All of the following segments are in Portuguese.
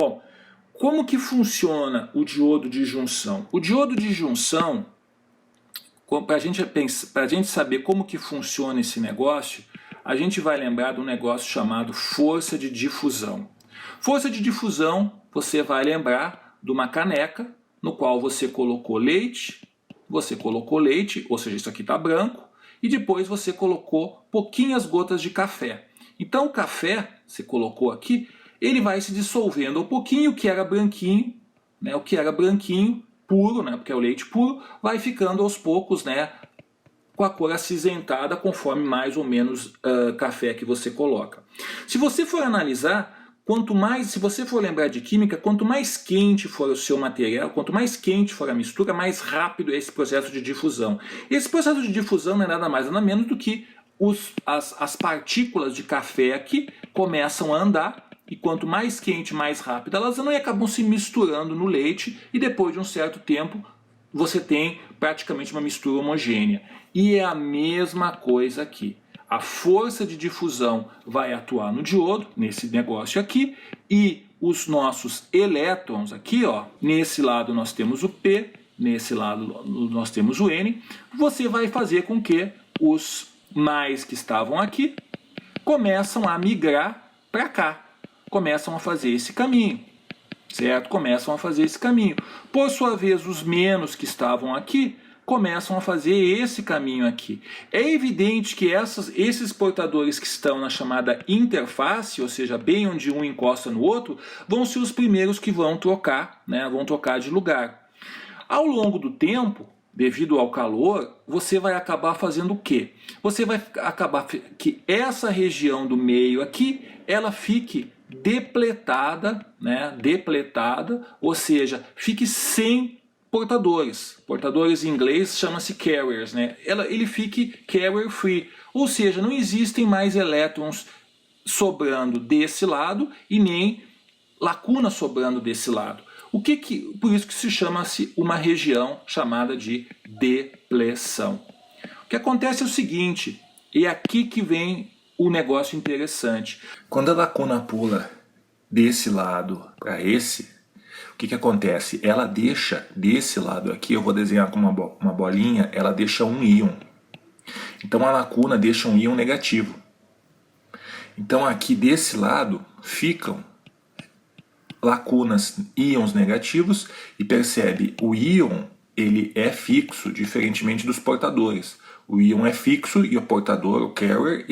Bom, como que funciona o diodo de junção? O diodo de junção, para a gente saber como que funciona esse negócio, a gente vai lembrar de um negócio chamado força de difusão. Força de difusão, você vai lembrar de uma caneca no qual você colocou leite, ou seja, isso aqui está branco, e depois você colocou pouquinhas gotas de café. Então o café, você colocou aqui, ele vai se dissolvendo um pouquinho, o que era branquinho, né, puro, né, porque é o leite puro, vai ficando aos poucos, né, com a cor acinzentada conforme mais ou menos café que você coloca. Se você for analisar, se você for lembrar de química, quanto mais quente for o seu material, quanto mais quente for a mistura, mais rápido é esse processo de difusão. Esse processo de difusão não é nada mais nada menos do que as partículas de café aqui começam a andar, e quanto mais quente, mais rápido elas andam e acabam se misturando no leite, e depois de um certo tempo você tem praticamente uma mistura homogênea. E é a mesma coisa aqui. A força de difusão vai atuar no diodo, nesse negócio aqui, e os nossos elétrons aqui, ó, nesse lado nós temos o P, nesse lado nós temos o N, você vai fazer com que os mais que estavam aqui começam a migrar para cá, começam a fazer esse caminho, certo? Começam a fazer esse caminho. Por sua vez, os menos que estavam aqui começam a fazer esse caminho aqui. É evidente que esses portadores que estão na chamada interface, ou seja, bem onde um encosta no outro, vão ser os primeiros que vão trocar, né? Vão trocar de lugar. Ao longo do tempo, devido ao calor, você vai acabar fazendo o quê? Você vai acabar que essa região do meio aqui, ela fique depletada, né? Depletada, ou seja, fique sem portadores. Portadores em inglês chama-se carriers, né? Ele fique carrier free, ou seja, não existem mais elétrons sobrando desse lado e nem lacunas sobrando desse lado. Por isso que se chama-se uma região chamada de depleção. O que acontece é o seguinte, e é aqui que vem o negócio interessante. Quando a lacuna pula desse lado para esse, o que acontece? Ela deixa desse lado aqui, eu vou desenhar com uma bolinha, ela deixa um íon. Então a lacuna deixa um íon negativo. Então aqui desse lado ficam lacunas, íons negativos, e percebe, o íon ele é fixo, diferentemente dos portadores. O íon é fixo e o portador, o carrier,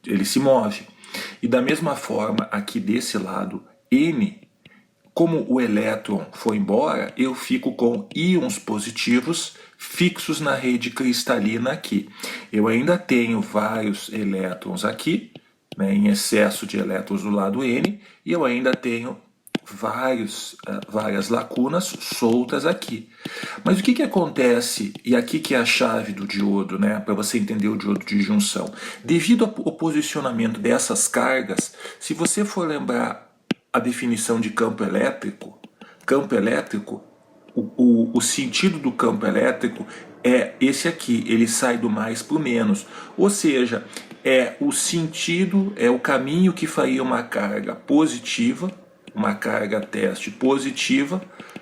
ele se move. E da mesma forma, aqui desse lado, N, como o elétron foi embora, eu fico com íons positivos fixos na rede cristalina aqui. Eu ainda tenho vários elétrons aqui, em excesso de elétrons do lado N, e eu ainda tenho várias lacunas soltas aqui. Mas o que acontece, e aqui que é a chave do diodo, né, para você entender o diodo de junção? Devido ao posicionamento dessas cargas, se você for lembrar a definição de campo elétrico, o sentido do campo elétrico é esse aqui, ele sai do mais para o menos, ou seja, é o sentido, é o caminho que faria uma carga positiva, uma carga teste positiva,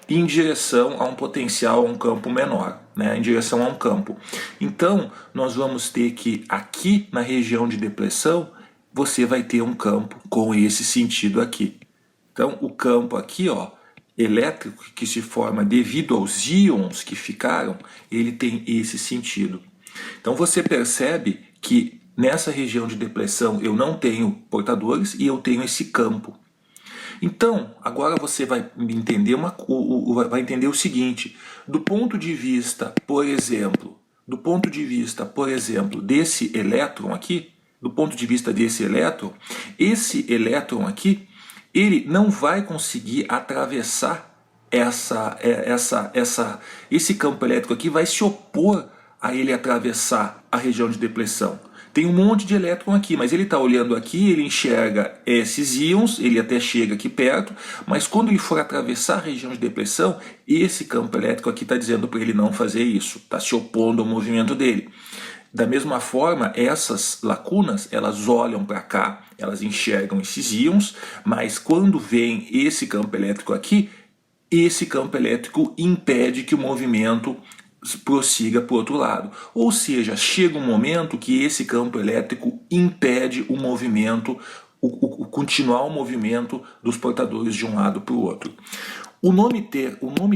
em direção a um potencial, a um campo menor, né? Em direção a um campo. Então, nós vamos ter que, aqui na região de depressão, você vai ter um campo com esse sentido aqui. Então, o campo aqui, ó, elétrico que se forma devido aos íons que ficaram, ele tem esse sentido. Então, você percebe que nessa região de depressão eu não tenho portadores e eu tenho esse campo. Então, agora você vai entender o seguinte, do ponto de vista, por exemplo, desse elétron aqui, esse elétron aqui, ele não vai conseguir atravessar esse campo elétrico aqui, vai se opor a ele atravessar a região de depressão. Tem um monte de elétron aqui, mas ele está olhando aqui, ele enxerga esses íons, ele até chega aqui perto, mas quando ele for atravessar a região de depressão, esse campo elétrico aqui está dizendo para ele não fazer isso, está se opondo ao movimento dele. Da mesma forma, essas lacunas, elas olham para cá, elas enxergam esses íons, mas quando vem esse campo elétrico aqui, esse campo elétrico impede que o movimento prossiga para o outro lado. Ou seja, chega um momento que esse campo elétrico impede o movimento, o continuar o movimento dos portadores de um lado para o outro. O nome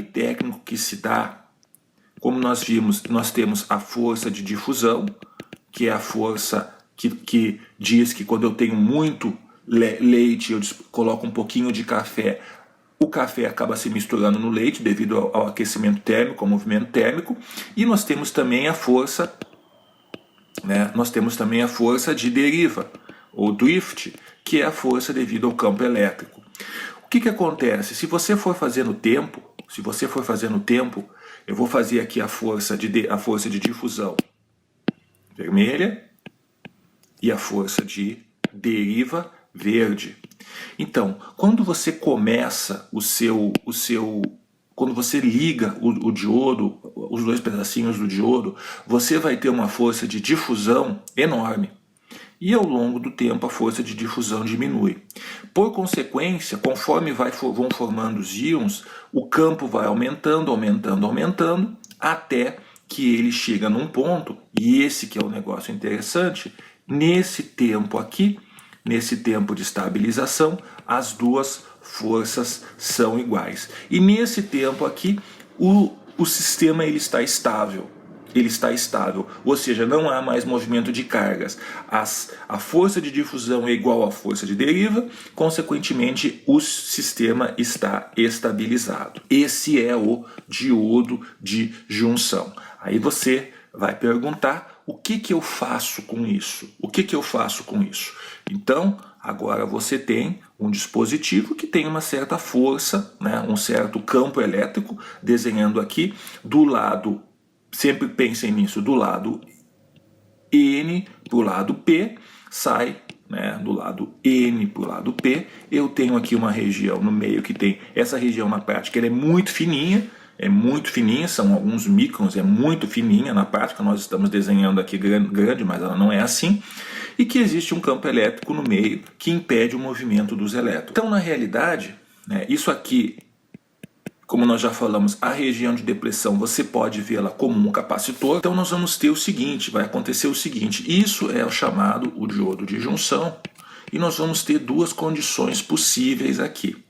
técnico que se dá, como nós vimos, nós temos a força de difusão, que é a força que diz que quando eu tenho muito leite, eu coloco um pouquinho de café, o café acaba se misturando no leite devido ao aquecimento térmico, ao movimento térmico. E nós temos também a força, nós temos também a força de deriva, ou drift, que é a força devido ao campo elétrico. O que acontece? Se você for fazer no tempo, eu vou fazer aqui a força de difusão vermelha e a força de deriva verde. Então, quando você começa quando você liga o diodo, os dois pedacinhos do diodo, você vai ter uma força de difusão enorme. E ao longo do tempo a força de difusão diminui. Por consequência, conforme vão formando os íons, o campo vai aumentando, até que ele chega num ponto, e esse que é o negócio interessante, nesse tempo aqui, nesse tempo de estabilização, as duas forças são iguais. E nesse tempo aqui, o sistema ele está estável. Ou seja, não há mais movimento de cargas. A força de difusão é igual à força de deriva, consequentemente o sistema está estabilizado. Esse é o diodo de junção. Aí você vai perguntar: o que eu faço com isso? Então, agora você tem um dispositivo que tem uma certa força, um certo campo elétrico, desenhando aqui do lado, sempre pensem nisso, do lado N para o lado P, sai, do lado N para o lado P, eu tenho aqui uma região no meio que tem, essa região na prática ela é muito fininha, são alguns microns, é muito fininha, na prática nós estamos desenhando aqui grande, mas ela não é assim, e que existe um campo elétrico no meio que impede o movimento dos elétrons. Então, na realidade, isso aqui, como nós já falamos, a região de depressão você pode vê-la como um capacitor. Então nós vamos ter o seguinte, vai acontecer o seguinte, isso é o chamado o diodo de junção, e nós vamos ter duas condições possíveis aqui.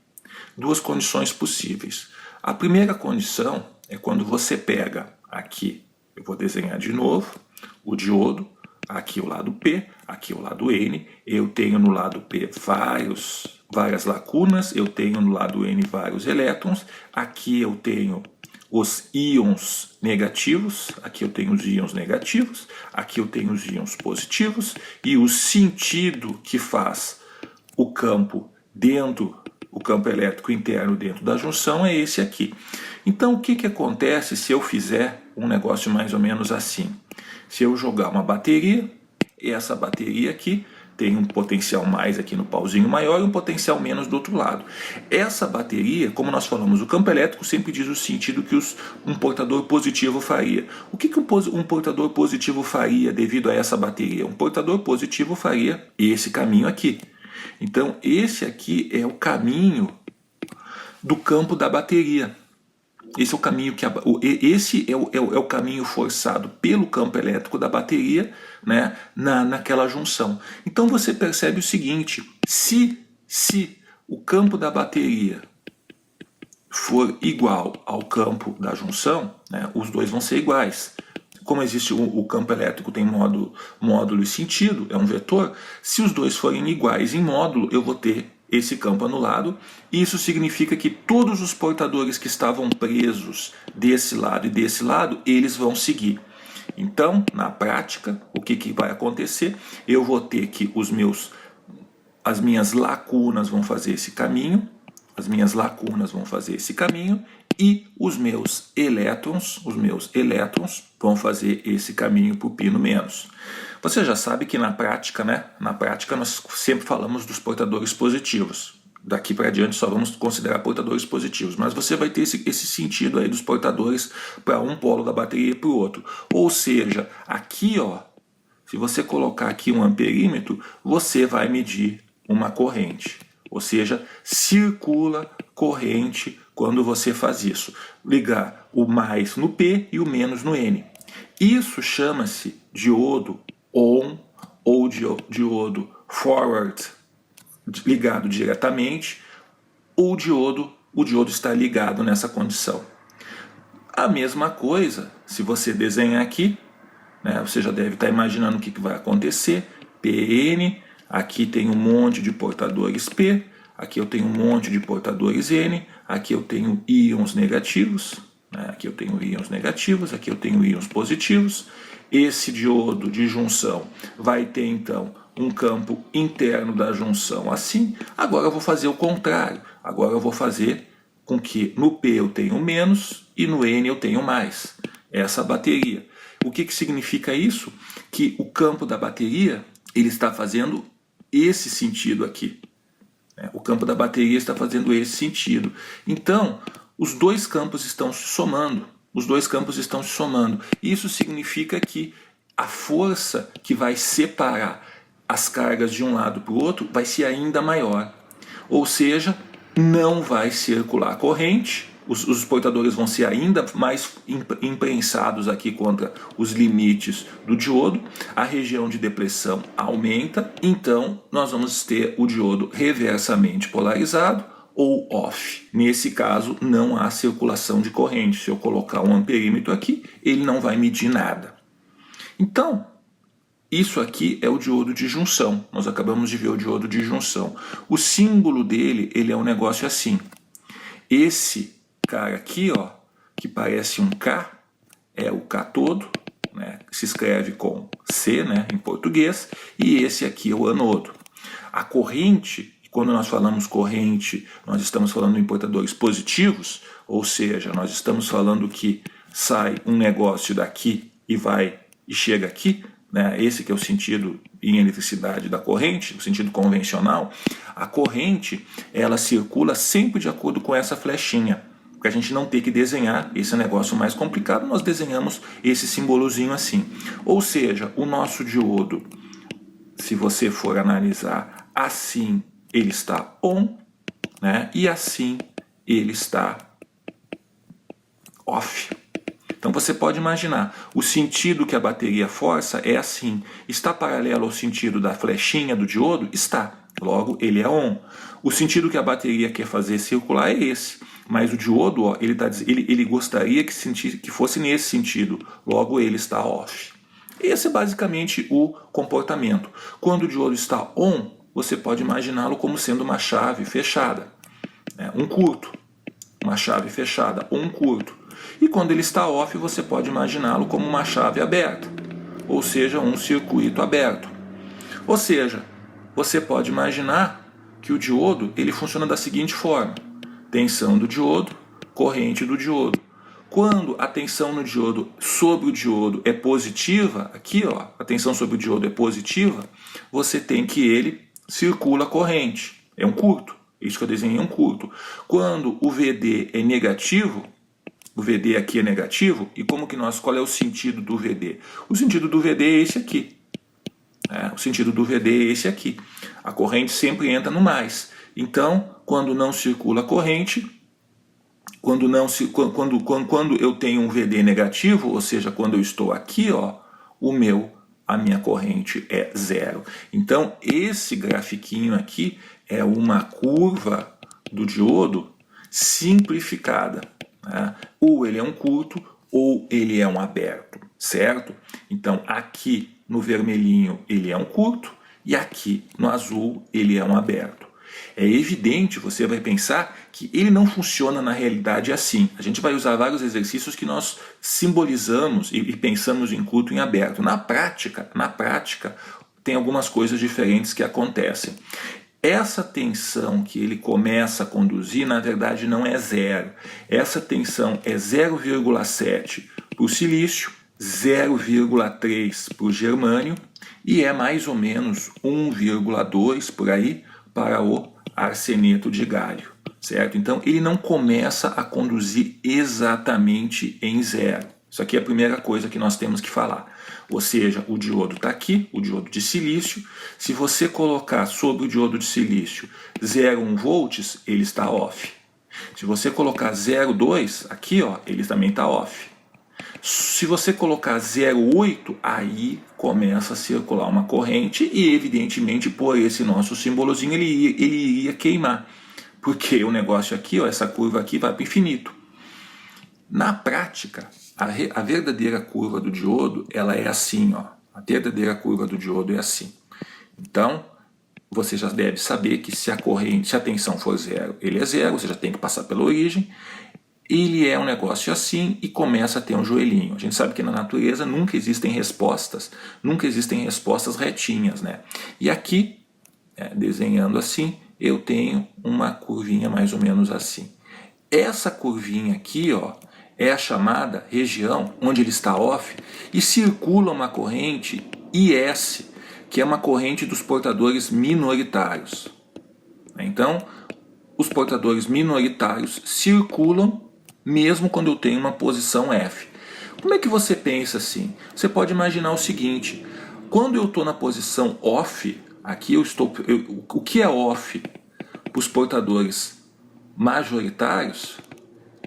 A primeira condição é quando você pega aqui, eu vou desenhar de novo, o diodo, aqui o lado P, aqui o lado N, eu tenho no lado P várias lacunas, eu tenho no lado N vários elétrons, aqui eu tenho os íons negativos, aqui eu tenho os íons negativos, aqui eu tenho os íons positivos, e o sentido que faz o campo elétrico interno dentro da junção é esse aqui. Então o que acontece se eu fizer um negócio mais ou menos assim? Se eu jogar uma bateria, essa bateria aqui tem um potencial mais aqui no pauzinho maior e um potencial menos do outro lado. Essa bateria, como nós falamos, o campo elétrico sempre diz o sentido que um portador positivo faria. O que um portador positivo faria devido a essa bateria? Um portador positivo faria esse caminho aqui. Então esse aqui é o caminho do campo da bateria. Esse é o caminho é o caminho forçado pelo campo elétrico da bateria, naquela junção. Então você percebe o seguinte: se o campo da bateria for igual ao campo da junção, os dois vão ser iguais. Como existe o campo elétrico tem módulo e sentido, é um vetor, se os dois forem iguais em módulo, eu vou ter esse campo anulado. Isso significa que todos os portadores que estavam presos desse lado e desse lado, eles vão seguir. Então, na prática, o que vai acontecer? Eu vou ter que as minhas lacunas vão fazer esse caminho, e os meus elétrons vão fazer esse caminho para o pino menos. Você já sabe que na prática nós sempre falamos dos portadores positivos. Daqui para diante só vamos considerar portadores positivos, mas você vai ter esse sentido aí dos portadores para um polo da bateria e para o outro. Ou seja, aqui, se você colocar aqui um amperímetro, você vai medir uma corrente. Ou seja, circula corrente quando você faz isso. Ligar o mais no P e o menos no N. Isso chama-se diodo on ou diodo forward, ligado diretamente, ou o diodo está ligado nessa condição. A mesma coisa, se você desenhar aqui, né, você já deve estar imaginando o que vai acontecer. PN, aqui tem um monte de portadores P, aqui eu tenho um monte de portadores N, aqui eu tenho íons negativos, né, aqui eu tenho íons negativos, aqui eu tenho íons positivos. Esse diodo de junção vai ter então um campo interno da junção assim. Agora eu vou fazer o contrário, agora eu vou fazer com que no P eu tenho menos e no N eu tenho mais. Essa bateria. O que significa isso? Que o campo da bateria ele está fazendo esse sentido aqui. O campo da bateria está fazendo esse sentido. Então, os dois campos estão se somando. Os dois campos estão se somando. Isso significa que a força que vai separar as cargas de um lado para o outro vai ser ainda maior. Ou seja, não vai circular corrente, os portadores vão ser ainda mais imprensados aqui contra os limites do diodo, a região de depressão aumenta, então nós vamos ter o diodo reversamente polarizado ou off. Nesse caso não há circulação de corrente, se eu colocar um amperímetro aqui, ele não vai medir nada. Então, isso aqui é o diodo de junção. Nós acabamos de ver o diodo de junção. O símbolo dele, ele é um negócio assim. Esse cara aqui, ó, que parece um K, é o cátodo, né? Se escreve com C, né, em português, e esse aqui é o anodo. A corrente, quando nós falamos corrente, nós estamos falando em portadores positivos, ou seja, nós estamos falando que sai um negócio daqui e chega aqui, né? Esse que é o sentido em eletricidade da corrente, o sentido convencional. A corrente, ela circula sempre de acordo com essa flechinha. Para a gente não ter que desenhar esse negócio mais complicado, nós desenhamos esse simbolozinho assim. Ou seja, o nosso diodo, se você for analisar assim, ele está on, né? E assim ele está off. Então você pode imaginar, o sentido que a bateria força é assim. Está paralelo ao sentido da flechinha do diodo? Está. Logo, ele é on. O sentido que a bateria quer fazer circular é esse. Mas o diodo, ó, ele gostaria que fosse nesse sentido. Logo, ele está off. Esse é basicamente o comportamento. Quando o diodo está on, você pode imaginá-lo como sendo uma chave fechada. Um curto. Uma chave fechada ou um curto. E quando ele está off, você pode imaginá-lo como uma chave aberta, ou seja, um circuito aberto. Ou seja, você pode imaginar que o diodo ele funciona da seguinte forma: tensão do diodo, corrente do diodo. Quando a tensão no diodo sobre o diodo é positiva, aqui ó, a tensão sobre o diodo é positiva, você tem que ele circula corrente, é um curto. Isso que eu desenhei é um curto. Quando o VD é negativo, o VD aqui é negativo, e qual é o sentido do VD? O sentido do VD é esse aqui. O sentido do VD é esse aqui. A corrente sempre entra no mais. Então, quando não circula a corrente, quando eu tenho um VD negativo, ou seja, quando eu estou aqui, ó, a minha corrente é zero. Então, esse grafiquinho aqui é uma curva do diodo simplificada. Ou ele é um curto, ou ele é um aberto, certo? Então, aqui no vermelhinho ele é um curto, e aqui no azul ele é um aberto. É evidente, você vai pensar que ele não funciona na realidade assim. A gente vai usar vários exercícios que nós simbolizamos e pensamos em curto e em aberto. Na prática, tem algumas coisas diferentes que acontecem. Essa tensão que ele começa a conduzir, na verdade, não é zero. Essa tensão é 0,7 para o silício, 0,3 para o germânio e é mais ou menos 1,2 por aí para o arseneto de galho, certo? Então, ele não começa a conduzir exatamente em zero, Isso aqui é a primeira coisa que nós temos que falar. Ou seja, o diodo está aqui, o diodo de silício. Se você colocar sobre o diodo de silício 0,1 volts, ele está off. Se você colocar 0,2, aqui ó, ele também está off. Se você colocar 0,8, aí começa a circular uma corrente e evidentemente por esse nosso símbolozinho ele iria queimar. Porque o negócio aqui, ó, essa curva aqui vai para o infinito. Na prática, a verdadeira curva do diodo, ela é assim, ó. A verdadeira curva do diodo é assim. Então, você já deve saber que se a tensão for zero, ele é zero, você já tem que passar pela origem. Ele é um negócio assim e começa a ter um joelhinho. A gente sabe que na natureza nunca existem respostas retinhas, né? E aqui, desenhando assim, eu tenho uma curvinha mais ou menos assim. Essa curvinha aqui, ó, é a chamada região onde ele está off e circula uma corrente IS, que é uma corrente dos portadores minoritários. Então, os portadores minoritários circulam mesmo quando eu tenho uma posição F. Como é que você pensa assim? Você pode imaginar o seguinte, quando eu estou na posição off, aqui o que é off para os portadores majoritários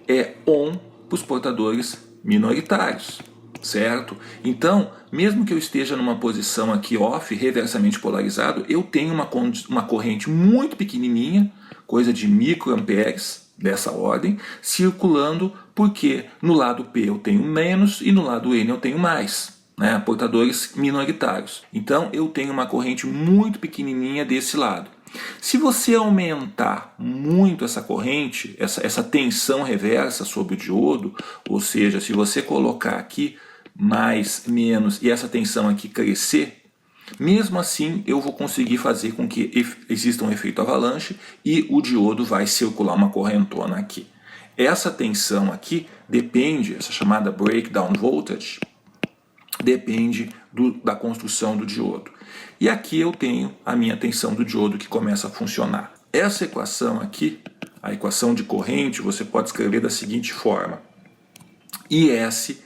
é on para os portadores minoritários, certo? Então, mesmo que eu esteja numa posição aqui off, reversamente polarizado, eu tenho uma corrente muito pequenininha, coisa de microamperes, dessa ordem, circulando, porque no lado P eu tenho menos e no lado N eu tenho mais, né? Portadores minoritários. Então eu tenho uma corrente muito pequenininha desse lado. Se você aumentar muito essa corrente, essa tensão reversa sobre o diodo, ou seja, se você colocar aqui mais, menos e essa tensão aqui crescer, mesmo assim eu vou conseguir fazer com que exista um efeito avalanche e o diodo vai circular uma correntona aqui. Essa tensão aqui depende, essa chamada breakdown voltage, depende da construção do diodo. E aqui eu tenho a minha tensão do diodo que começa a funcionar. Essa equação aqui, a equação de corrente, você pode escrever da seguinte forma. IS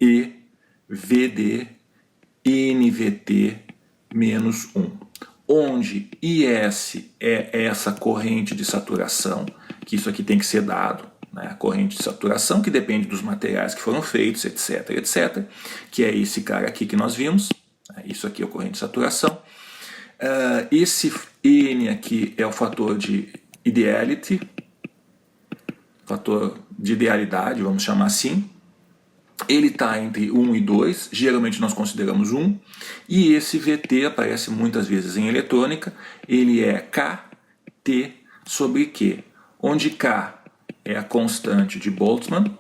e VD NVT menos 1. Onde IS é essa corrente de saturação, que isso aqui tem que ser dado, né? A corrente de saturação que depende dos materiais que foram feitos, etc, etc, que é esse cara aqui que nós vimos. Isso aqui é a corrente de saturação. Esse N aqui é o fator de ideality, fator de idealidade, vamos chamar assim. Ele está entre 1 e 2, geralmente nós consideramos 1. E esse VT aparece muitas vezes em eletrônica, ele é KT sobre Q, onde K é a constante de Boltzmann,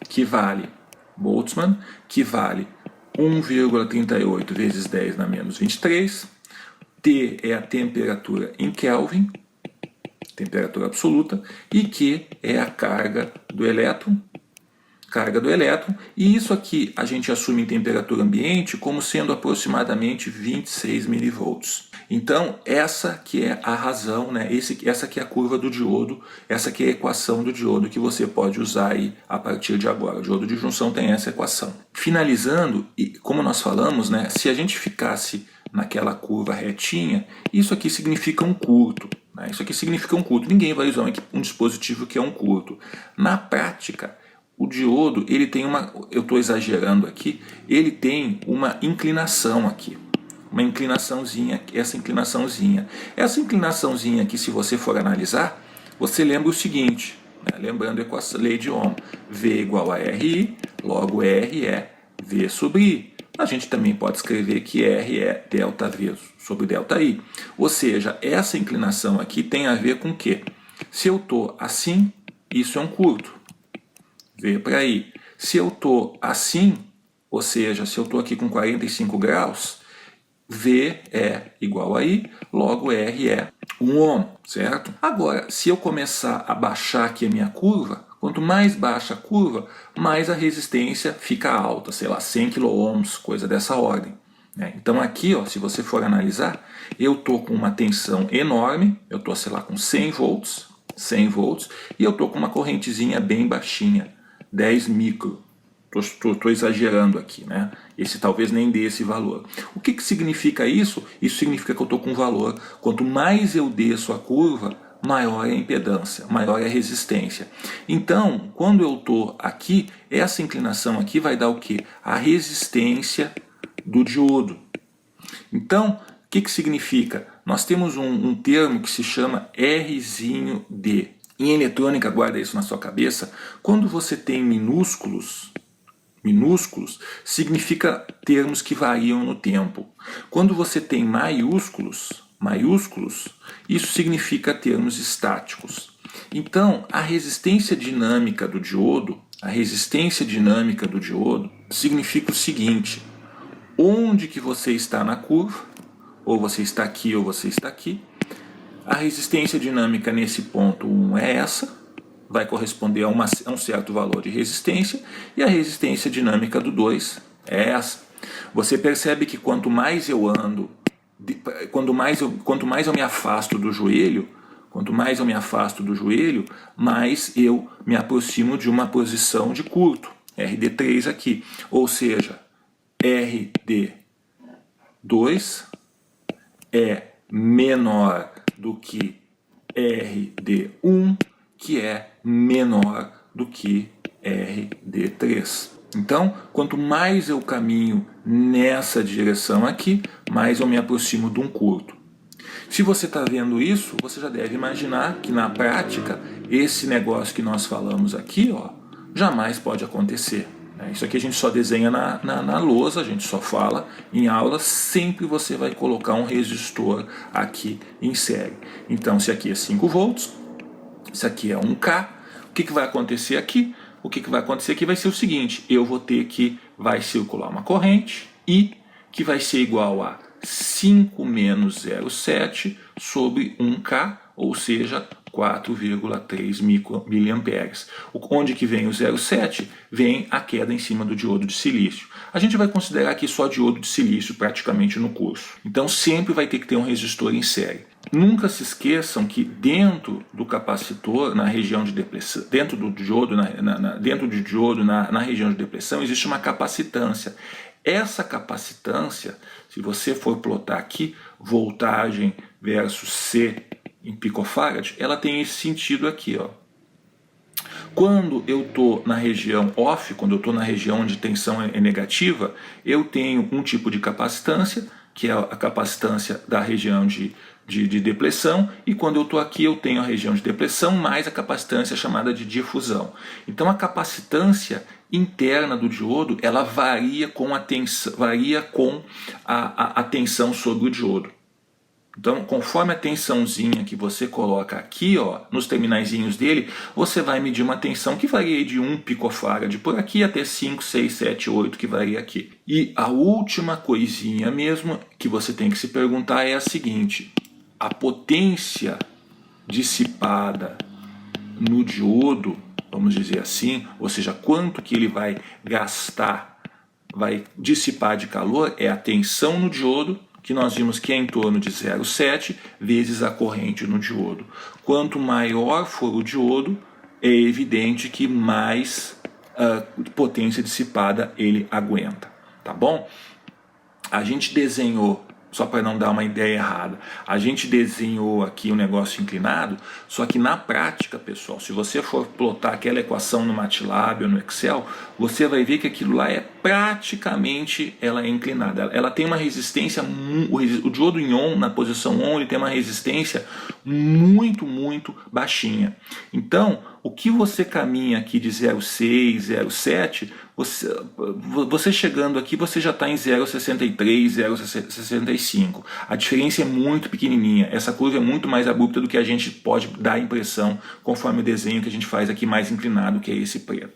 que vale 1,38 vezes 10 na menos 23. T é a temperatura em Kelvin, temperatura absoluta, e Q é a carga do elétron, e isso aqui a gente assume em temperatura ambiente como sendo aproximadamente 26 milivolts. Então essa que é a razão, né? Essa que é a curva do diodo, essa que é a equação do diodo que você pode usar aí a partir de agora. O diodo de junção tem essa equação. Finalizando, e como nós falamos, né? Se a gente ficasse naquela curva retinha, isso aqui significa um curto. Né? Isso aqui significa um curto. Ninguém vai usar um dispositivo que é um curto. Na prática, o diodo, ele tem eu estou exagerando aqui, ele tem uma inclinação aqui. Uma inclinaçãozinha, essa inclinaçãozinha. Essa inclinaçãozinha aqui, se você for analisar, você lembra o seguinte, né? Lembrando a lei de Ohm, V igual a RI, logo R é V sobre I. A gente também pode escrever que R é delta V sobre delta I. Ou seja, essa inclinação aqui tem a ver com o quê? Se eu estou assim, isso é um curto. V para I. Se eu estou assim, ou seja, se eu estou aqui com 45 graus, V é igual a I, logo R é 1 ohm, certo? Agora, se eu começar a baixar aqui a minha curva, quanto mais baixa a curva, mais a resistência fica alta, sei lá, 100 kΩ, coisa dessa ordem. Então aqui, ó, se você for analisar, eu estou com uma tensão enorme, eu estou, sei lá, com 100 volts, e eu estou com uma correntezinha bem baixinha, 10 micro. Estou exagerando aqui, né? Esse talvez nem dê esse valor. O que significa isso? Isso significa que eu estou com valor. Quanto mais eu desço a curva, maior é a impedância, maior é a resistência. Então, quando eu estou aqui, essa inclinação aqui vai dar o quê? A resistência do diodo. Então, o que significa? Nós temos um termo que se chama R'd. Em eletrônica, guarda isso na sua cabeça, quando você tem minúsculos significa termos que variam no tempo. Quando você tem maiúsculos, isso significa termos estáticos. Então, a resistência dinâmica do diodo significa o seguinte: onde que você está na curva, ou você está aqui ou você está aqui, a resistência dinâmica nesse ponto 1 é essa, vai corresponder a um certo valor de resistência, e a resistência dinâmica do 2 é essa. Você percebe que quanto mais eu ando, quanto mais eu me afasto do joelho, mais eu me aproximo de uma posição de curto, RD3 aqui. Ou seja, RD2 é menor do que RD1, que é menor do que RD3. Então, quanto mais eu caminho nessa direção aqui, mais eu me aproximo de um curto. Se você está vendo isso, você já deve imaginar que na prática, esse negócio que nós falamos aqui, ó, jamais pode acontecer. Isso aqui a gente só desenha na lousa, a gente só fala em aula, sempre você vai colocar um resistor aqui em série. Então, se aqui é 5 volts, isso aqui é 1K, o que vai acontecer aqui? O que vai acontecer aqui vai ser o seguinte: eu vou ter que vai circular uma corrente I, que vai ser igual a 5 menos 0,7 sobre 1K, ou seja, 4,3 miliamperes. Onde que vem o 0,7? Vem a queda em cima do diodo de silício. A gente vai considerar aqui só diodo de silício praticamente no curso. Então sempre vai ter que ter um resistor em série. Nunca se esqueçam que dentro do capacitor, na região de depressão, dentro do diodo, na região de depressão, existe uma capacitância. Essa capacitância, se você for plotar aqui, voltagem versus C em picofarad, ela tem esse sentido aqui, ó. Quando eu estou na região off, quando eu estou na região onde tensão é negativa, eu tenho um tipo de capacitância, que é a capacitância da região de depressão, e quando eu estou aqui eu tenho a região de depressão mais a capacitância chamada de difusão. Então a capacitância interna do diodo, ela varia com a tensão sobre o diodo. Então, conforme a tensãozinha que você coloca aqui, ó, nos terminaizinhos dele, você vai medir uma tensão que varia de 1 picofarad por aqui até 5, 6, 7, 8 que varia aqui. E a última coisinha mesmo que você tem que se perguntar é a seguinte: a potência dissipada no diodo, vamos dizer assim, ou seja, quanto que ele vai gastar, vai dissipar de calor, é a tensão no diodo, que nós vimos que é em torno de 0,7 vezes a corrente no diodo. Quanto maior for o diodo, é evidente que mais potência dissipada ele aguenta, tá bom? A gente desenhou, só para não dar uma ideia errada, a gente desenhou aqui um negócio inclinado, só que na prática, pessoal, se você for plotar aquela equação no MATLAB ou no Excel, você vai ver que aquilo lá é praticamente, ela é inclinada. Ela tem uma resistência, o diodo em ON, na posição ON, ele tem uma resistência muito, muito baixinha. Então, o que você caminha aqui de 0,6, 0,7, você chegando aqui, você já está em 0,63, 0,65. A diferença é muito pequenininha. Essa curva é muito mais abrupta do que a gente pode dar a impressão conforme o desenho que a gente faz aqui mais inclinado, que é esse preto.